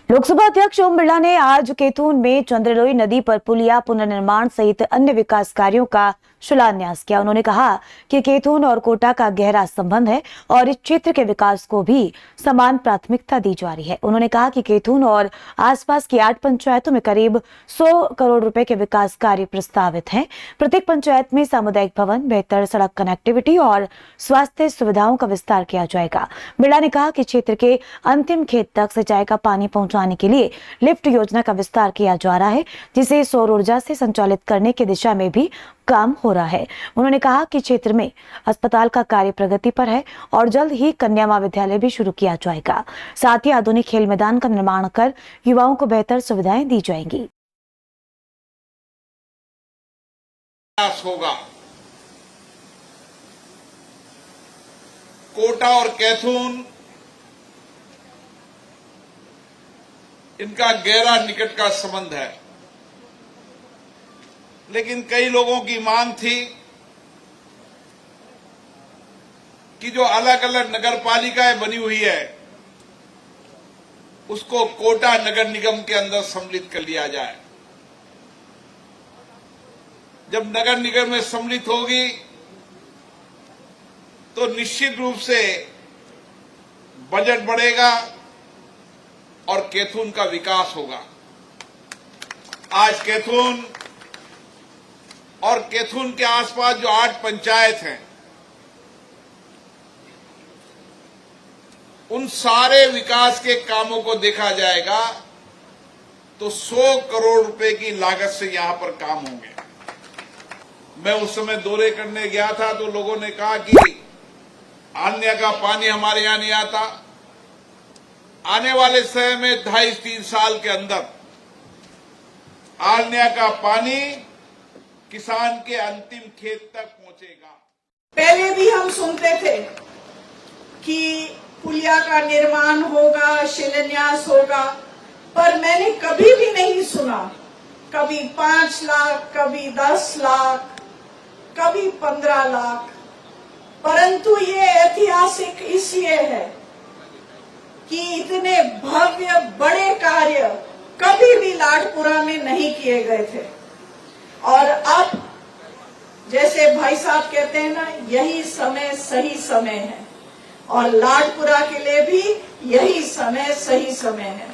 लोकसभा अध्यक्ष ओम बिरला ने आज कैथून में चंद्रलोई नदी पर पुलिया पुनर्निर्माण सहित अन्य विकास कार्यों का शिलान्यास किया। उन्होंने कहा कि कैथून और कोटा का गहरा संबंध है और इस क्षेत्र के विकास को भी समान प्राथमिकता दी जा रही है। उन्होंने कहा कि कैथून और आसपास की 8 पंचायतों में करीब 100 करोड़ रुपए के विकास कार्य प्रस्तावित हैं। प्रत्येक पंचायत में सामुदायिक भवन, बेहतर सड़क कनेक्टिविटी और स्वास्थ्य सुविधाओं का विस्तार किया जाएगा। बिरला ने कहा कि क्षेत्र के अंतिम खेत तक सिंचाई का पानी पहुंचाने के लिए लिफ्ट योजना का विस्तार किया जा रहा है, जिसे सौर ऊर्जा से संचालित करने की दिशा में भी काम हो रहा है। उन्होंने कहा कि क्षेत्र में अस्पताल का कार्य प्रगति पर है और जल्द ही कन्या महाविद्यालय भी शुरू किया जाएगा। साथ ही आधुनिक खेल मैदान का निर्माण कर युवाओं को बेहतर सुविधाएं दी जाएंगी। होगा कोटा और कैथून इनका गहरा निकट का संबंध है, लेकिन कई लोगों की मांग थी कि जो अलग अलग नगर पालिकाएं बनी हुई है उसको कोटा नगर निगम के अंदर सम्मिलित कर लिया जाए। जब नगर निगम में सम्मिलित होगी तो निश्चित रूप से बजट बढ़ेगा और कैथून का विकास होगा। आज कैथून और कैथून के आसपास जो 8 पंचायत हैं, उन सारे विकास के कामों को देखा जाएगा तो 100 करोड़ रुपए की लागत से यहां पर काम होंगे। मैं उस समय दौरे करने गया था तो लोगों ने कहा कि आन्या का पानी हमारे यहां नहीं आता। आने वाले समय में 2.5-3 साल के अंदर आन्या का पानी किसान के अंतिम खेत तक पहुंचेगा। पहले भी हम सुनते थे कि पुलिया का निर्माण होगा, शिलान्यास होगा, पर मैंने कभी भी नहीं सुना, कभी 5 लाख, कभी 10 लाख, कभी 15 लाख। परंतु ये ऐतिहासिक इसलिए है कि इतने भव्य बड़े कार्य कभी भी लाडपुरा में नहीं किए गए थे। और अब जैसे भाई साहब कहते हैं ना, यही समय सही समय है और लाडपुरा के लिए भी यही समय सही समय है।